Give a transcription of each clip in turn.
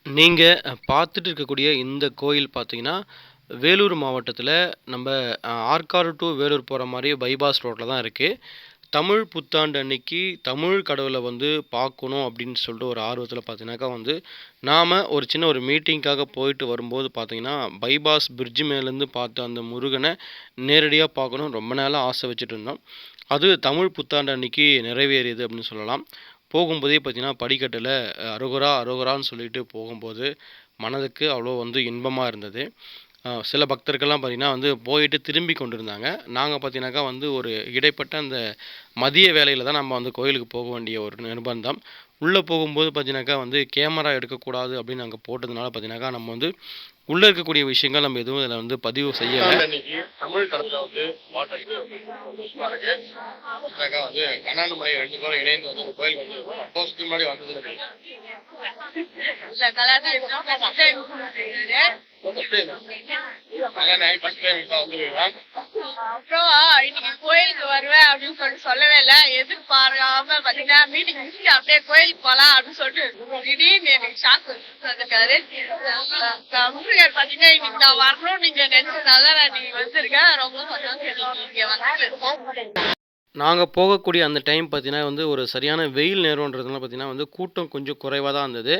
நீங்க பார்த்துட்டு இருக்கக்கூடிய இந்த கோயில் பார்த்தீங்கன்னா, வேலூர் மாவட்டத்தில நம்ப ஆற்காடு டூ வேலூர் போற மாரி பைபாஸ் ரோட்ல தான் இருக்கு. தமிழ் புத்தாண்டு அன்னைக்கு தமிழ் கடவுள வந்து பார்க்கணும் அப்படின்னு சொல்லிட்டு ஒரு ஆர்வத்தில பார்த்தீங்கன்னாக்கா வந்து, நாம ஒரு சின்ன ஒரு மீட்டிங்க்காக போயிட்டு வரும்போது பார்த்தீங்கன்னா, பைபாஸ் பிரிட்ஜ் மேலேருந்து பார்த்த அந்த முருகன நேரடியா பார்க்கணும்னு ரொம்ப நாளா ஆசை வச்சுட்டு இருந்தோம். அது தமிழ் புத்தாண்டு அன்னைக்கு நிறைவேறியது அப்படின்னு சொல்லலாம். போகும்போதே பார்த்தீங்கன்னா, படிக்கட்டில அரோகரா, அரோகரான்னு சொல்லிட்டு போகும்போது, மனதுக்கு அவ்வளோ வந்து இன்பமா இருந்தது. சில பக்தர்கள்லாம் பார்த்தீங்கன்னா வந்து போயிட்டு திரும்பி கொண்டிருந்தாங்க. நாங்க பார்த்தீங்கன்னாக்கா வந்து ஒரு இடைப்பட்ட அந்த மதிய வேளையில தான் நம்ம வந்து கோயிலுக்கு போக வேண்டிய ஒரு நிர்பந்தம். உள்ள போகும்போது பார்த்தீங்கன்னாக்கா வந்து கேமரா எடுக்கக்கூடாது அப்படின்னு அங்க போட்டதுனால பார்த்தீங்கன்னாக்கா, நம்ம வந்து உள்ள இருக்கக்கூடிய விஷயங்கள் நம்ம எதுவும் இதில வந்து பதிவு செய்யல. அன்னைக்கு தமிழ் கடவுள வந்து வந்து கண்ணாடிமலை 2 பேரும் இணைந்து வந்து இந்த கோயில் வந்து ரொம்ப வருஷத்துக்கு முன்னாடி வந்தது இல்ல. அப்புறம் இன்னைக்கு கோயிலுக்கு வருவேன் அப்படின்னு சொல்லிட்டு சொல்லவே இல்லை. எதிர்பாராம பாத்தீங்கன்னா மீட்டிங் முடிச்சுட்டு அப்படியே கோயிலுக்கு போலாம் அப்படின்னு சொல்லிட்டு திடீர்னு எனக்கு ஷாக் வந்திருக்காரு. முருகர் பாத்தீங்கன்னா இன்னைக்கு நான் வரணும் நீங்க நினைச்சதுனால நான் நீங்க வந்திருக்கேன். ரொம்ப சந்தோஷம் நீங்க வந்து. நாங்க போகக்கூடிய அந்த டைம் பார்த்தீங்கன்னா வந்து ஒரு சரியான வெயில் நேரம்ன்றதுனால பார்த்தீங்கன்னா வந்து கூட்டம் கொஞ்சம் குறைவா தான் இருந்தது.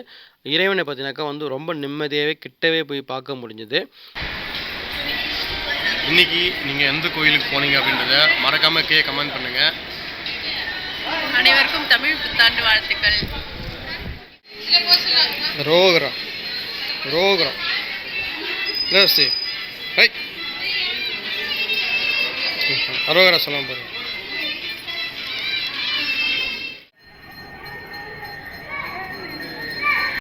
இறைவனை பார்த்தீங்கன்னாக்கா வந்து ரொம்ப நிம்மதியாவே கிட்டவே போய் பார்க்க முடிஞ்சது. இன்னைக்கு நீங்க எந்த கோயிலுக்கு போனீங்க அப்படின்றத மறக்காம கமெண்ட் பண்ணுங்க. அனைவருக்கும் தமிழ் புத்தாண்டு வாழ்த்துக்கள். ரோகரா ரோகரா ரைட் அரோகரா சொல்லாம பாருங்க.